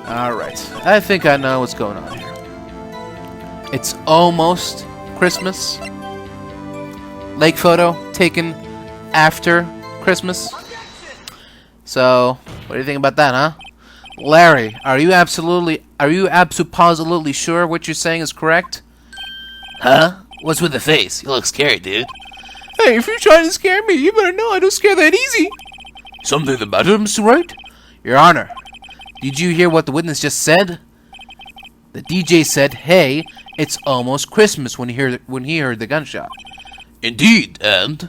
Alright, I think I know what's going on here. It's almost Christmas. Lake photo taken after Christmas. So, what do you think about that, huh? Larry, are you absolutely sure what you're saying is correct? Huh? What's with the face? You look scary, dude. Hey, if you're trying to scare me, you better know I don't scare that easy. Something the matter, Mr. Wright? Your Honor, did you hear what the witness just said? The DJ said, "Hey, it's almost Christmas," when he heard the gunshot. Indeed, and?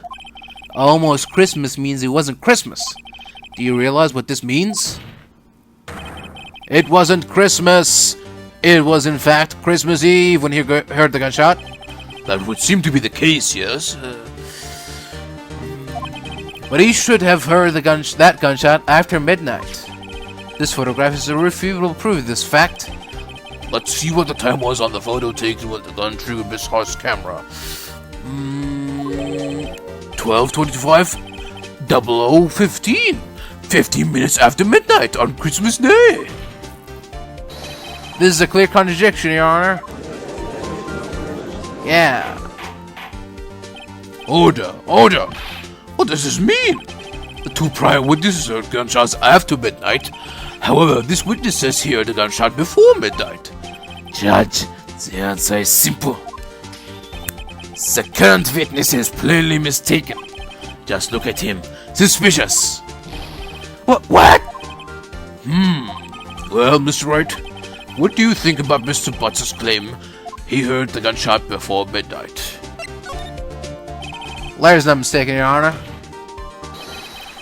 Almost Christmas means it wasn't Christmas. Do you realize what this means? It wasn't Christmas. It was, in fact, Christmas Eve when he heard the gunshot. That would seem to be the case, yes. But he should have heard that gunshot after midnight. This photograph is irrefutable proof of this fact. Let's see what the time was on the photo taken with the gun triggered Miss Hart's camera. 12:25, 00:15. 15 minutes after midnight on Christmas Day. This is a clear contradiction, Your Honor. Yeah. Order, order. What does this mean? The two prior witnesses heard gunshots after midnight. However, this witness says he heard a gunshot before midnight. Judge, the answer is simple. The current witness is plainly mistaken. Just look at him. Suspicious. What? Well, Mr. Wright, what do you think about Mr. Butts' claim he heard the gunshot before midnight? Larry's not mistaken, Your Honor.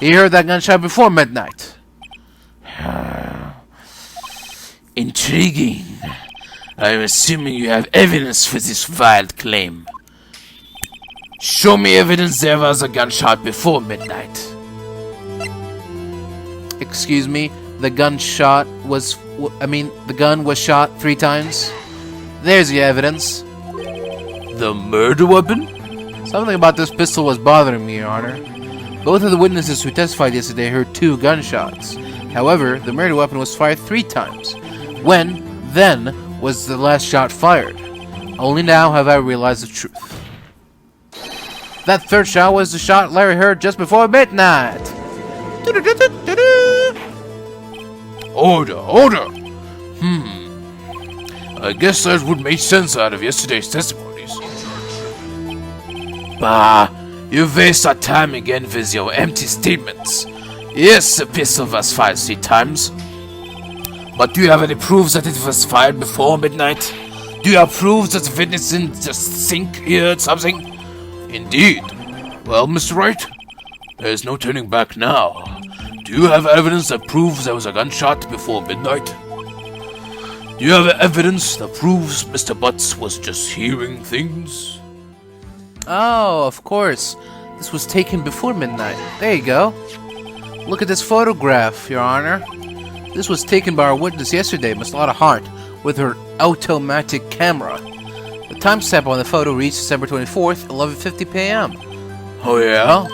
He heard that gunshot before midnight. Intriguing. I'm assuming you have evidence for this wild claim. Show me evidence there was a gunshot before midnight. Excuse me, the gun was shot 3 times. There's the evidence. The murder weapon? Something about this pistol was bothering me, Your Honor. Both of the witnesses who testified yesterday heard 2 gunshots. However, the murder weapon was fired 3 times. When, then, was the last shot fired? Only now have I realized the truth. That 3rd shot was the shot Larry heard just before midnight. Order, order. I guess that would make sense out of yesterday's testimonies. Bah, you waste our time again with your empty statements. Yes, the pistol was fired 3 times. But do you have any proof that it was fired before midnight? Do you have proof that the witness didn't just think he heard something? Indeed. Well, Mr. Wright, there's no turning back now. Do you have evidence that proves there was a gunshot before midnight? Do you have evidence that proves Mr. Butts was just hearing things? Oh, of course. This was taken before midnight. There you go. Look at this photograph, Your Honor. This was taken by our witness yesterday, Miss Lotta Hart, with her automatic camera. The timestamp on the photo reads December 24th, 11:50 p.m. Oh yeah?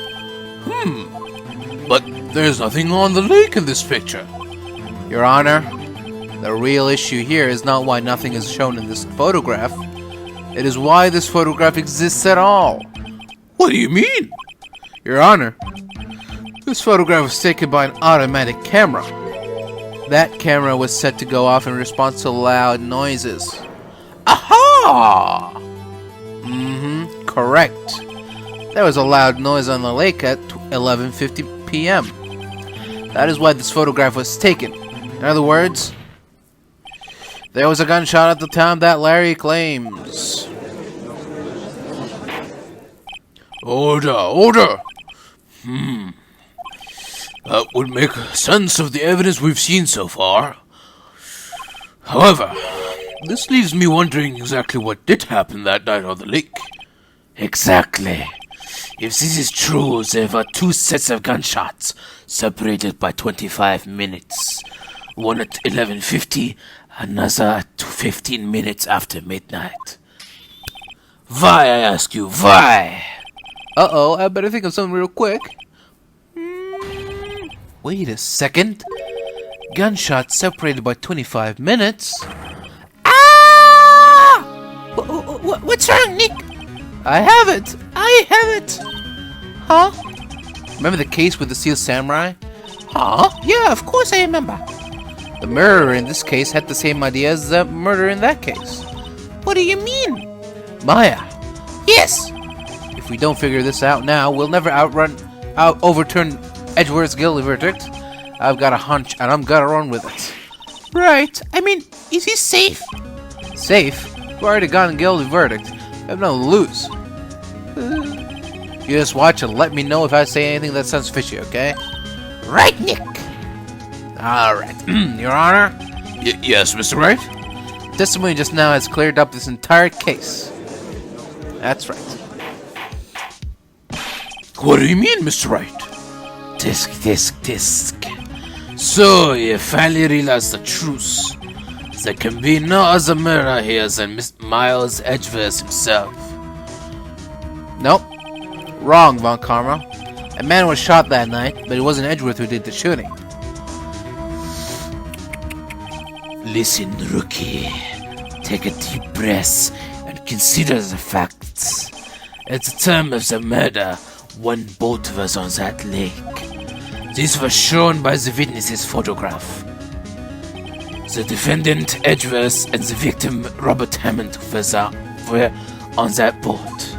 But there's nothing on the lake in this picture. Your Honor, the real issue here is not why nothing is shown in this photograph. It is why this photograph exists at all. What do you mean? Your Honor, this photograph was taken by an automatic camera. That camera was set to go off in response to loud noises. Aha! Correct. There was a loud noise on the lake at 11:50 p.m. That is why this photograph was taken. In other words, there was a gunshot at the time that Larry claims. Order, order! That would make sense of the evidence we've seen so far. However, this leaves me wondering exactly what did happen that night on the lake. Exactly. If this is true, there were 2 sets of gunshots, separated by 25 minutes. One at 11:50, another at 15 minutes after midnight. Why, I ask you, why? Uh-oh, I better think of something real quick. Wait a second. Gunshots separated by 25 minutes? Ah! What's wrong, Nick? I have it! I have it! Huh? Remember the case with the Steel Samurai? Huh? Yeah, of course I remember. The murderer in this case had the same idea as the murderer in that case. What do you mean? Maya, Yes. if we don't figure this out now, we'll never overturn Edgeworth's guilty verdict. I've got a hunch, and I'm gonna run with it. Right. I mean, is he safe? Safe? We already got a guilty verdict. I have nothing to lose. You just watch and let me know if I say anything that sounds fishy, okay? Right, Nick. Alright. Your Honor, Yes, Mr. Wright? testimony just now has cleared up this entire case. That's right. What do you mean, Mr. Wright? Disc. So, you finally realized the truth. There can be no other murderer here than Miles Edgeworth himself. Nope. Wrong, Von Karma. A man was shot that night, but it wasn't Edgeworth who did the shooting. Listen, rookie. Take a deep breath and consider the facts. At the time of the murder, one boat was on that lake. This was shown by the witness's photograph. The defendant, Edgeworth, and the victim, Robert Hammond, were on that boat.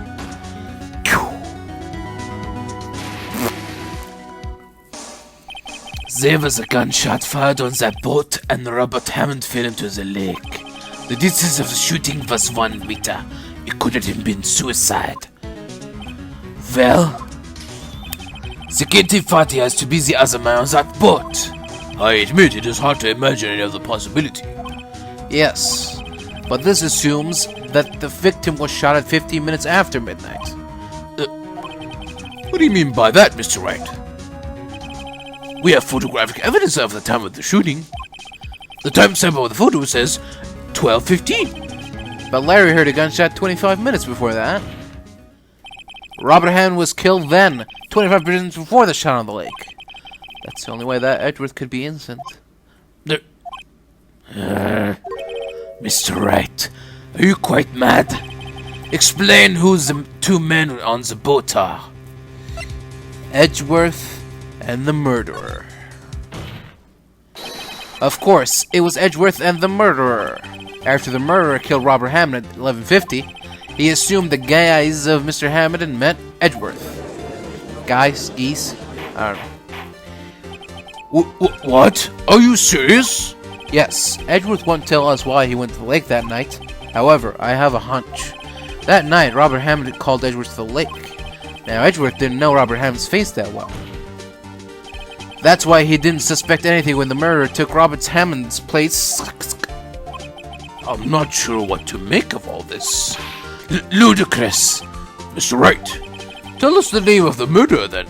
There was a gunshot fired on that boat, and Robert Hammond fell into the lake. The distance of the shooting was 1 meter. It couldn't have been suicide. Well, the guilty party has to be the other man on that boat. I admit it is hard to imagine any other possibility. Yes, but this assumes that the victim was shot at 15 minutes after midnight. What do you mean by that, Mr. Wright? We have photographic evidence of the time of the shooting. The timestamp of the photo says 12:15. But Larry heard a gunshot 25 minutes before that. Robert Hammond was killed then, 25 minutes before the shot on the lake. That's the only way that Edgeworth could be innocent. Mr. Wright, are you quite mad? Explain who the two men on the boat are. Edgeworth and the murderer. Of course, it was Edgeworth and the murderer. After the murderer killed Robert Hammond at 11:50, he assumed the guise of Mr. Hammond and met Edgeworth. Geese? I don't know. What? Are you serious? Yes, Edgeworth won't tell us why he went to the lake that night. However, I have a hunch. That night, Robert Hammond called Edgeworth to the lake. Now, Edgeworth didn't know Robert Hammond's face that well. That's why he didn't suspect anything when the murderer took Robert Hammond's place. I'm not sure what to make of all this. Ludicrous. Mr. Wright, tell us the name of the murderer then.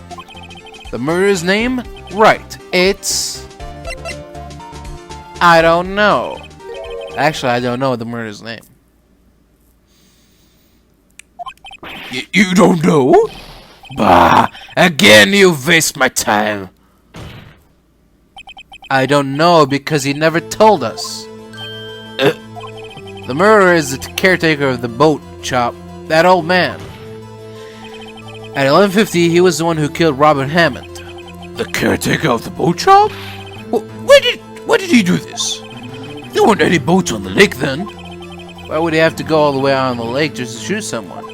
The murderer's name? Wright. It's... I don't know. Actually, I don't know the murderer's name. You don't know? Bah, again you waste my time. I don't know because he never told us. The murderer is the caretaker of the boat shop, that old man. At 11:50, he was the one who killed Robert Hammond. The caretaker of the boat shop? Why did he do this? There weren't any boats on the lake then. Why would he have to go all the way out on the lake just to shoot someone?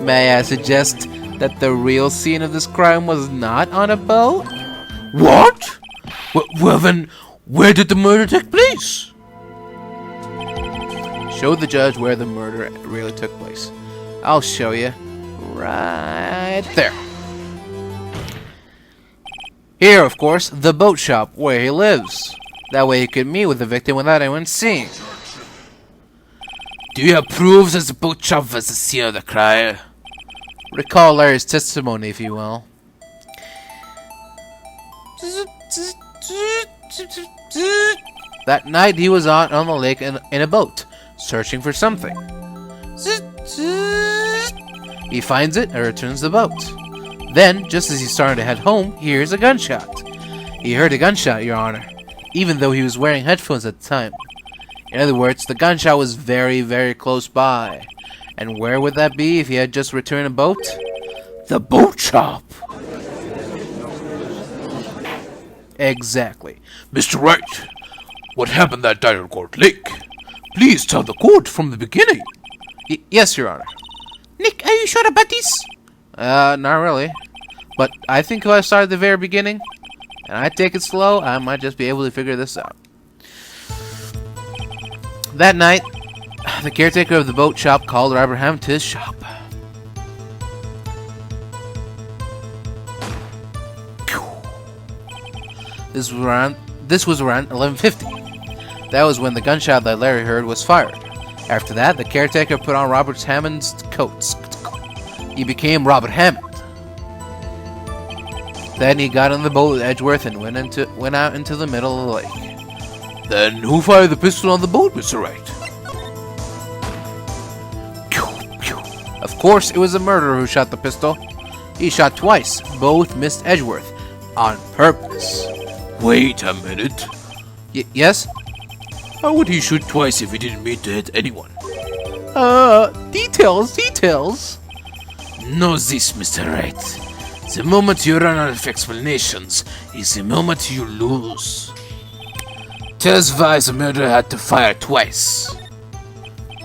May I suggest that the real scene of this crime was not on a boat? What? Well then, where did the murder take place? Show the judge where the murder really took place. I'll show you. Right there. Here, of course, the boat shop where he lives. That way he could meet with the victim without anyone seeing. Do you have proof that the boat shop was the scene of the crime? Recall Larry's testimony, if you will. That night he was out on the lake in a boat, searching for something. He finds it and returns the boat. Then, just as he's starting to head home, he hears a gunshot. He heard a gunshot, Your Honor. even though he was wearing headphones at the time. In other words, the gunshot was very, very close by. And where would that be if he had just returned a boat? The boat shop! Exactly. Mr. Wright, what happened that night on Court Lake? Please tell the court from the beginning. Yes, Your Honor. Nick, are you sure about this? Not really. But I think if I start at the very beginning, and I take it slow, I might just be able to figure this out. That night, the caretaker of the boat shop called Robert Hammond to his shop. This was around 11:50. That was when the gunshot that Larry heard was fired. After that, the caretaker put on Robert Hammond's coats. He became Robert Hammond. Then he got on the boat with Edgeworth and went out into the middle of the lake. Then who fired the pistol on the boat, Mr. Wright? Of course, it was the murderer who shot the pistol. He shot twice. Both missed Edgeworth. On purpose. Wait a minute. Yes? How would he shoot twice if he didn't mean to hit anyone? Details. Know this, Mr. Wright. The moment you run out of explanations is the moment you lose. Tell us why the murderer had to fire twice.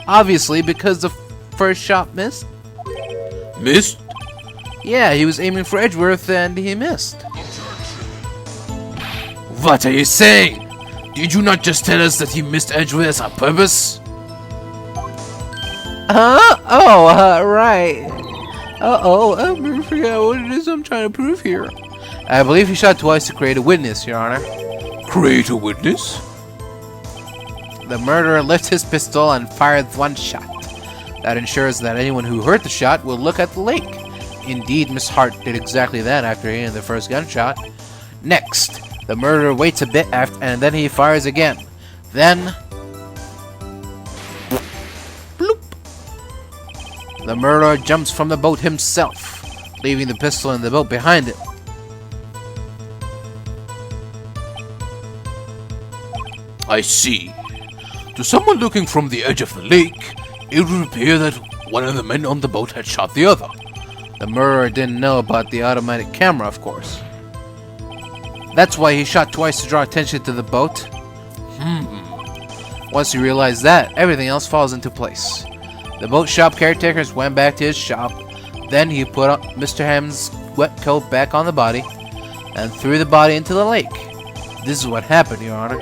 Obviously, because the first shot missed. Missed? Yeah, he was aiming for Edgeworth and he missed. What are you saying? Did you not just tell us that he missed Edgeworth on purpose? Right. I forgot what it is I'm trying to prove here. I believe he shot twice to create a witness, Your Honor. Create a witness? The murderer lifted his pistol and fired one shot. That ensures that anyone who heard the shot will look at the lake. Indeed, Miss Hart did exactly that after hearing the first gunshot. Next, the murderer waits a bit and then he fires again. Then... bloop! The murderer jumps from the boat himself, leaving the pistol in the boat behind him. I see. To someone looking from the edge of the lake, it would appear that one of the men on the boat had shot the other. The murderer didn't know about the automatic camera, of course. That's why he shot twice to draw attention to the boat. Once you realize that, everything else falls into place. The boat shop caretakers went back to his shop. Then he put Mr. Hammond's wet coat back on the body and threw the body into the lake. This is what happened, Your Honor.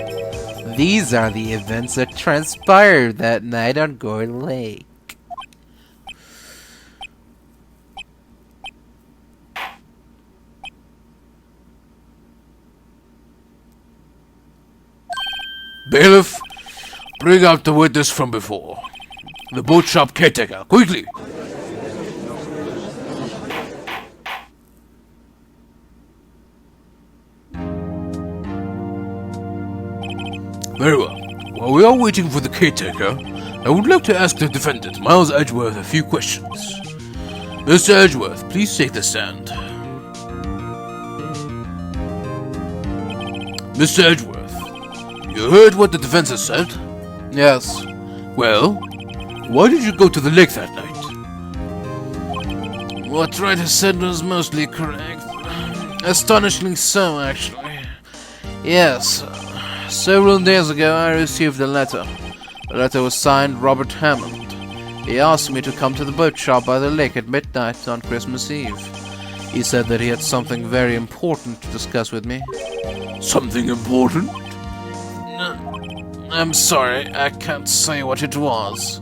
These are the events that transpired that night on Gore Lake. Bailiff, bring out the witness from before. The boat shop caretaker, quickly! Very well. While we are waiting for the caretaker, I would like to ask the defendant, Miles Edgeworth, a few questions. Mr. Edgeworth, please take the stand. Mr. Edgeworth, you heard what the defense has said? Yes. Well, why did you go to the lake that night? What Wright has said was mostly correct. Astonishingly so, actually. Yes. Several days ago, I received a letter. The letter was signed Robert Hammond. He asked me to come to the boat shop by the lake at midnight on Christmas Eve. He said that he had something very important to discuss with me. Something important? I'm sorry, I can't say what it was.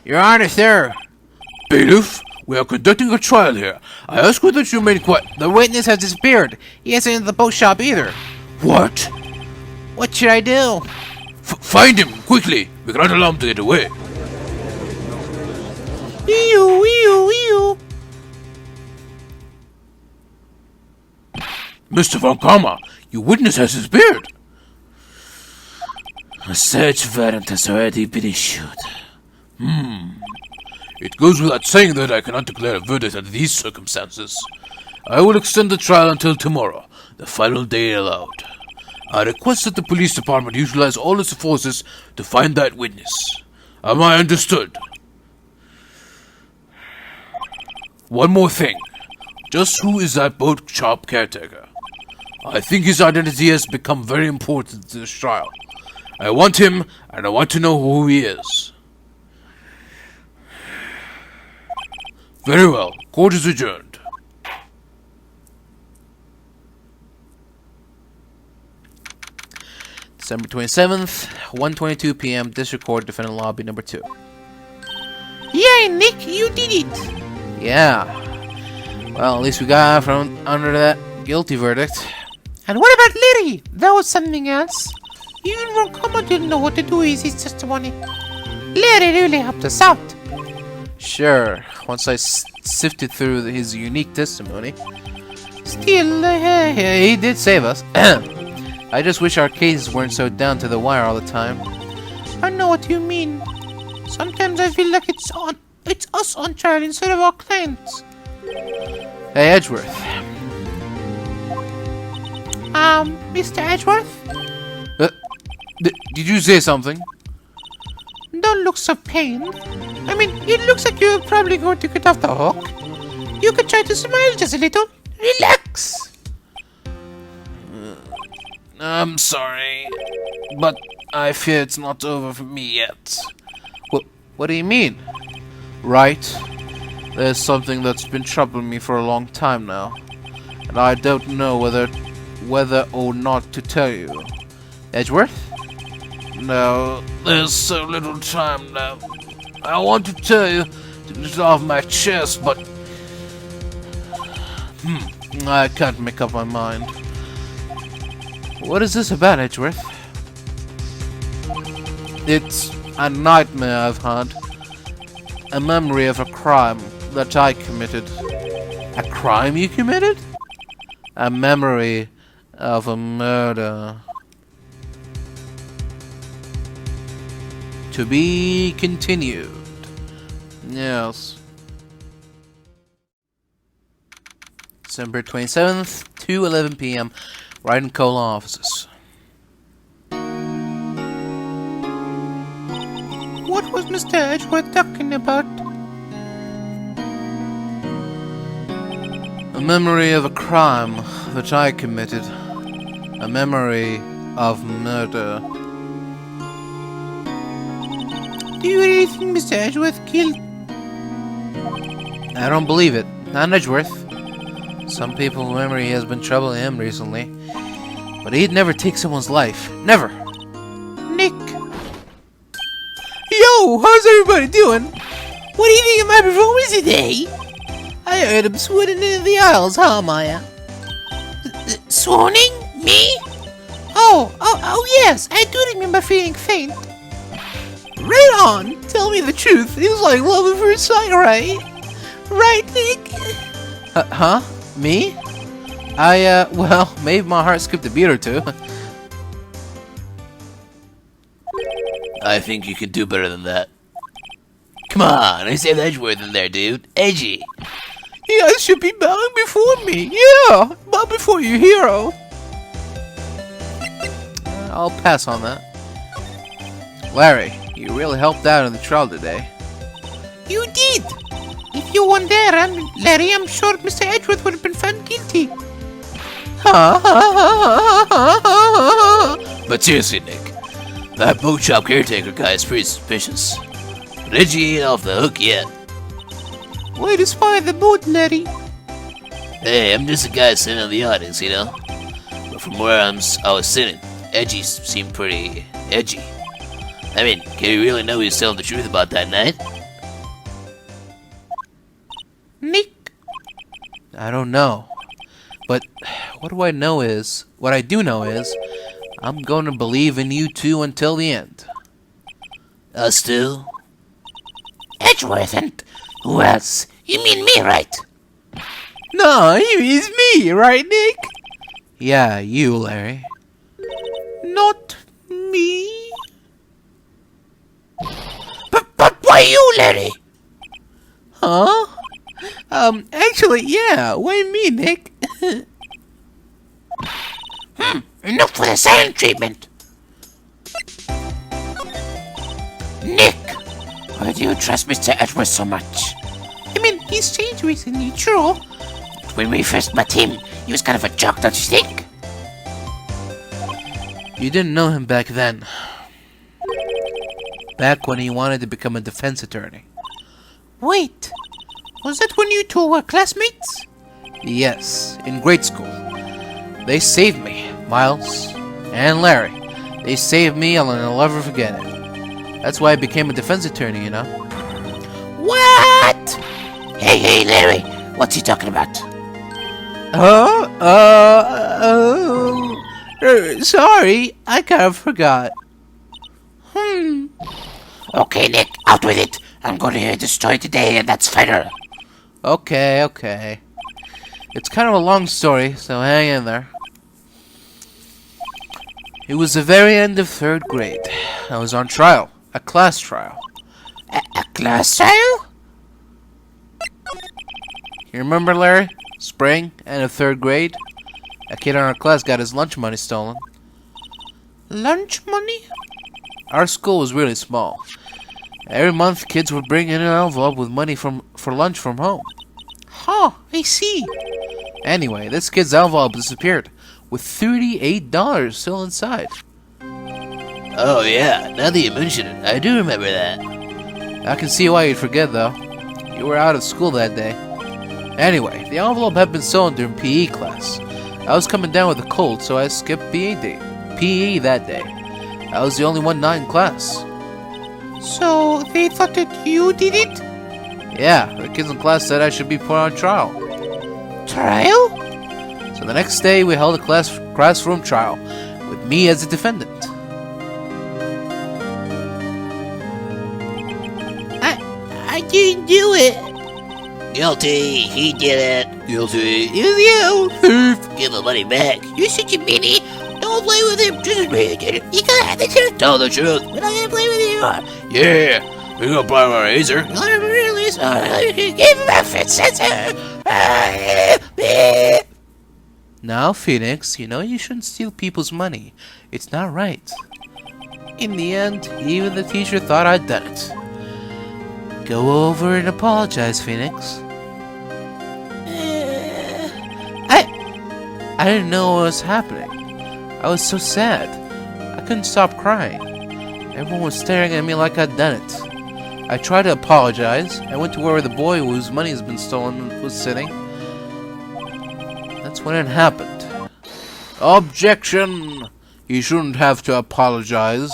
Your Honor, sir. Bailiff, we are conducting a trial here. I ask you that you remain quiet. The witness has disappeared. He hasn't in the boat shop either. What? What should I do? Find him, quickly. We cannot allow him to get away. Ew. Mr. Von Karma, your witness has disappeared. A search warrant has already been issued. It goes without saying that I cannot declare a verdict under these circumstances. I will extend the trial until tomorrow. the final day allowed. I request that the police department utilize all its forces to find that witness. Am I understood? One more thing. Just who is that boat shop caretaker? I think his identity has become very important to this trial. I want him, and I want to know who he is. Very well. Court is adjourned. December 27th, 1:22 p.m. District Court, Defendant Lobby number 2. Yay, Nick, you did it! Yeah. Well, at least we got out from under that guilty verdict. And what about Larry? That was something else. Even Ronkama didn't know what to do with his testimony. Larry really helped us out. Sure, once I sifted through his unique testimony. Still, He did save us. I just wish our cases weren't so down to the wire all the time. I know what you mean. Sometimes I feel like it's us on trial instead of our clients. Hey, Edgeworth. Mr. Edgeworth? Did you say something? Don't look so pained. I mean, it looks like you're probably going to get off the hook. You could try to smile just a little. Relax. I'm sorry, but I fear it's not over for me yet. What do you mean? Right? There's something that's been troubling me for a long time now, and I don't know whether or not to tell you. Edgeworth? No, there's so little time now. I want to tell you to get it off my chest, but I can't make up my mind. What is this about, Edgeworth? It's a nightmare I've had. A memory of a crime that I committed. A crime you committed? A memory of a murder. To be continued. Yes. December 27th, 2:11 p.m. Wright and Cola offices. What was Mr. Edgeworth talking about? A memory of a crime that I committed. A memory of murder. Do you really think Mr. Edgeworth killed? I don't believe it. Not Edgeworth. Some people's memory has been troubling him recently. But he'd never take someone's life. Never! Nick. Yo, how's everybody doing? What do you think of my performance today? I heard him swooning into the aisles, huh, Maya? Swooning? Me? Oh, yes, I do remember feeling faint. Right on! Tell me the truth, it was like love at first sight, right? Right, Nick? Huh? Me? Well, maybe my heart skipped a beat or two. I think you can do better than that. Come on, I said Edgeworth in there, dude. Edgy. You guys should be bowing before me. Yeah, bow before your hero. I'll pass on that. Larry, you really helped out in the trial today. You did. If you weren't there, Larry, I'm sure Mr. Edgeworth would have been found guilty. But seriously, Nick, that boat shop caretaker guy is pretty suspicious. Reggie ain't off the hook yet. Way to spy the boat, Larry. Hey, I'm just a guy sitting in the audience, you know? But from where I was sitting, Edgy seemed pretty edgy. I mean, can you really know he's telling the truth about that night? Nick? I don't know. But what I do know is, I'm going to believe in you two until the end. Us too? Edgeworth and who else? You mean me, right? No, he means me, right, Nick? Yeah, you, Larry. Not me. But why you, Larry? Huh? Actually, yeah, why me, Nick? Enough for the silent treatment. Nick, why do you trust Mr. Edwards so much? I mean, he's changed recently, true. But when we first met him, he was kind of a jock, don't you think? You didn't know him back then. Back when he wanted to become a defense attorney. Wait, was that when you two were classmates? Yes, in grade school. They saved me, Miles and Larry. They saved me and I'll never forget it. That's why I became a defense attorney, you know? What? Hey, Larry, what's he talking about? Sorry, I kind of forgot. Okay, Nick, out with it. I'm going to hear the story today, and that's final. Okay. It's kind of a long story, so hang in there. It was the very end of 3rd grade. I was on trial. A class trial. A class trial? You remember, Larry? Spring, end of 3rd grade. A kid in our class got his lunch money stolen. Lunch money? Our school was really small. Every month, kids would bring in an envelope with money for lunch from home. Huh, I see. Anyway, this kid's envelope disappeared, with $38 still inside. Oh yeah, now that you mention it, I do remember that. I can see why you'd forget, though. You were out of school that day. Anyway, the envelope had been stolen during PE class. I was coming down with a cold, so I skipped PE that day. I was the only one not in class. So, they thought that you did it? Yeah, the kids in class said I should be put on trial. Trial? So the next day, we held a classroom trial, with me as a defendant. I didn't do it. Guilty, he did it. Guilty. It was you. Thief! Give the money back. You're such a meanie. Don't play with him. Just admit you did it. You gotta have the truth. Tell the truth. We're not gonna play with you. Yeah, we're gonna play with our razor. I'm really sorry. Give him a fit sensor. Now, Phoenix, you know you shouldn't steal people's money. It's not right. In the end, even the teacher thought I'd done it. Go over and apologize, Phoenix. I didn't know what was happening. I was so sad. I couldn't stop crying. Everyone was staring at me like I'd done it. I tried to apologize. I went to where the boy whose money has been stolen was sitting. That's when it happened. Objection! You shouldn't have to apologize.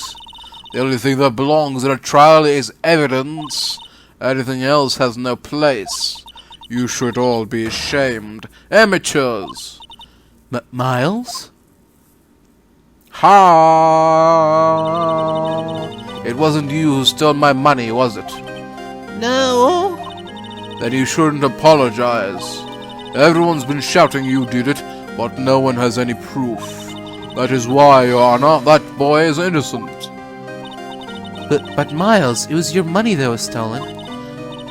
The only thing that belongs in a trial is evidence. Anything else has no place. You should all be ashamed. Amateurs! Miles? Ha! It wasn't you who stole my money, was it? No. Then you shouldn't apologize. Everyone's been shouting you did it, but no one has any proof. That is why, Your Honor, that boy is innocent. But Miles, it was your money that was stolen.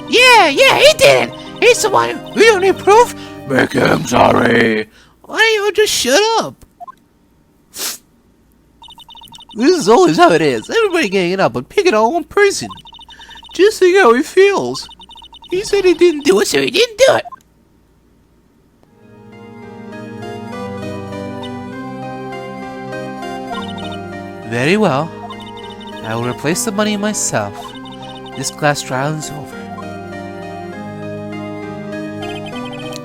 Yeah, he did it. He's the one. We don't need proof. Make him sorry. Why don't you just shut up? This is always how it is. Everybody ganging up and picking on one person. Just think how he feels. He said he didn't do it, so he didn't do it. Very well. I will replace the money myself. This class trial is over.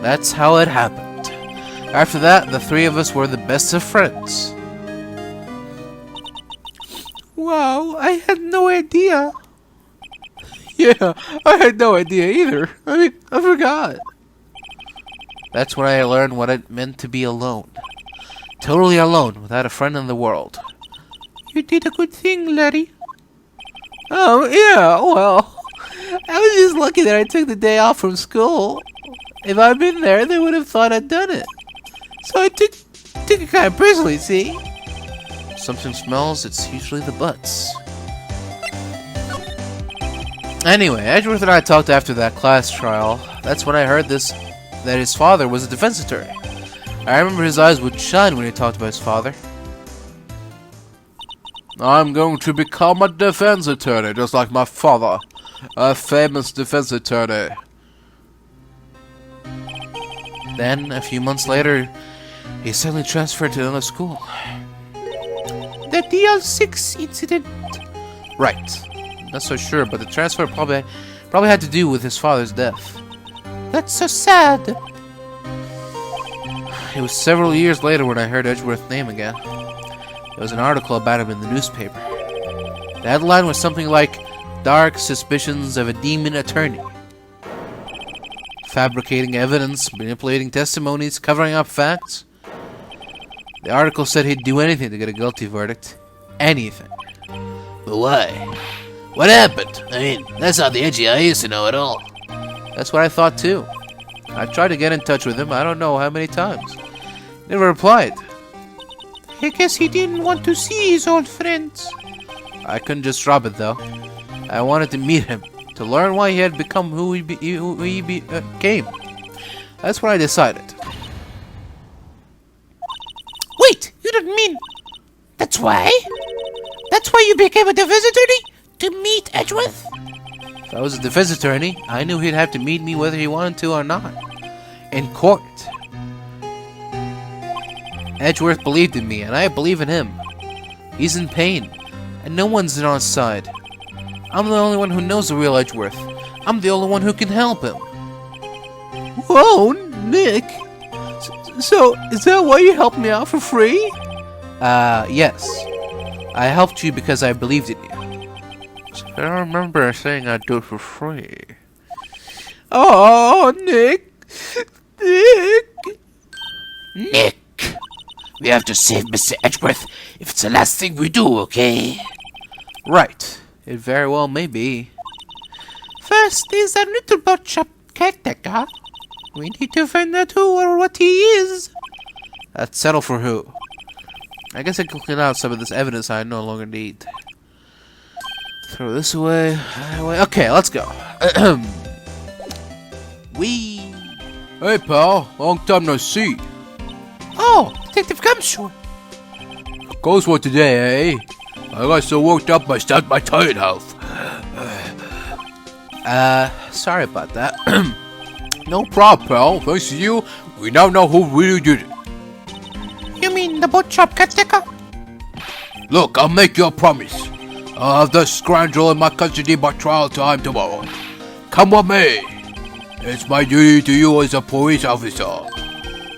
That's how it happened. After that, the three of us were the best of friends. Wow, I had no idea. Yeah, I had no idea either. I forgot. That's when I learned what it meant to be alone. Totally alone, without a friend in the world. You did a good thing, Larry. Oh, yeah, well, I was just lucky that I took the day off from school. If I'd been there, they would have thought I'd done it. So I took it kind of personally, see? If something smells, it's usually the butts. Anyway, Edgeworth and I talked after that class trial. That's when I heard that his father was a defense attorney. I remember his eyes would shine when he talked about his father. I'm going to become a defense attorney, just like my father. A famous defense attorney. Then, a few months later, he suddenly transferred to another school. The DL6 incident. Right. Not so sure, but the transfer probably had to do with his father's death. That's so sad. It was several years later when I heard Edgeworth's name again. There was an article about him in the newspaper. The headline was something like, "Dark Suspicions of a Demon Attorney." Fabricating evidence, manipulating testimonies, covering up facts. The article said he'd do anything to get a guilty verdict. Anything. But why? What happened? I mean, that's not the Edgy I used to know at all. That's what I thought too. I tried to get in touch with him, I don't know how many times. Never replied. I guess he didn't want to see his old friends. I couldn't just drop it though. I wanted to meet him, to learn why he had become who he became. That's what I decided. Wait, you don't mean... That's why? That's why you became a defense attorney? To meet Edgeworth? If I was a defense attorney, I knew he'd have to meet me whether he wanted to or not. In court. Edgeworth believed in me, and I believe in him. He's in pain, and no one's on his side. I'm the only one who knows the real Edgeworth. I'm the only one who can help him. Whoa, Nick. So, is that why you helped me out for free? Yes. I helped you because I believed in you. I don't remember saying I'd do it for free. Oh, Nick. Nick! We have to save Mr. Edgeworth if it's the last thing we do, okay? Right. It very well may be. First, there's a little butcher caretaker. We need to find out who or what he is. Let's settle for who. I guess I can clean out some of this evidence I no longer need. Throw this away. Okay, let's go. Wee. Hey, pal. Long time no see. Oh, Detective Gumshoe. Goes for today, eh? I got so worked up I stabbed my tired health. Sorry about that. No problem, pal. Thanks to you, we now know who really did it. You mean the boat shop caretaker? Look, I'll make you a promise. I'll have the scoundrel in my custody by trial time tomorrow. Come with me. It's my duty to you as a police officer.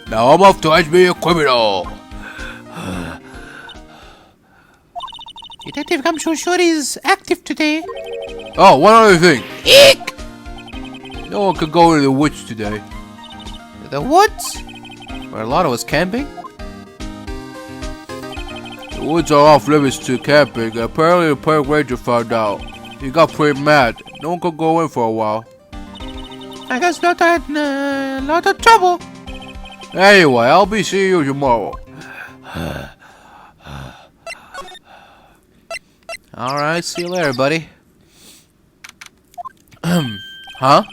Now I'm off to edge me a criminal. Detective Gumshoe sure is active today. Oh, one other thing. Eek! No one could go to the woods today. The woods? Where a lot of us camping? The woods are off limits to camping. Apparently the park ranger found out. He got pretty mad. No one could go in for a while. I guess not had a lot of trouble. Anyway, I'll be seeing you tomorrow. Alright, see you later, buddy. Huh?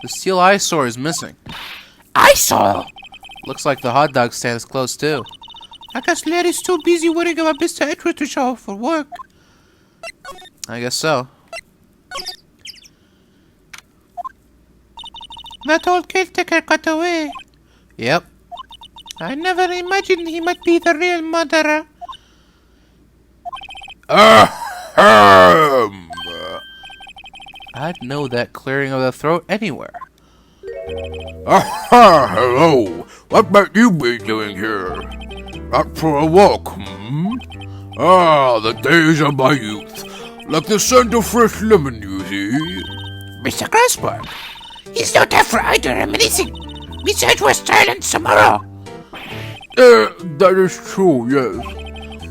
The steel eyesore is missing. Eyesore? Looks like the hot dog stand is closed too. I guess Larry's too busy worrying about Mr. Edgeworth to show up for work. I guess so. That old caretaker got away. Yep. I never imagined he might be the real murderer. I'd know that clearing of the throat anywhere. Hello. What might you be doing here? Out for a walk, hmm? Ah, the days of my youth. Like the scent of fresh lemon, you see. Mr. Grassberg, he's not there for either amazing. Mr. Edgeworth's trial tomorrow. That is true, yes.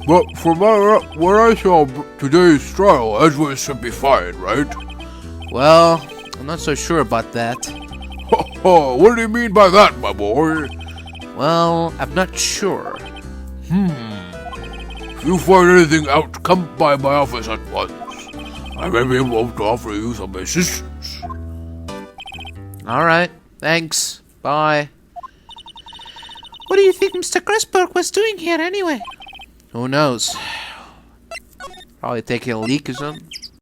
But from what I saw today's trial, Edgeworth should be fine, right? Well, I'm not so sure about that. What do you mean by that, my boy? Well, I'm not sure. If you find anything out, come by my office at once. I may be able to offer you some assistance. Alright, thanks. Bye. What do you think Mr. Crisberg was doing here anyway? Who knows? Probably taking a leak or something.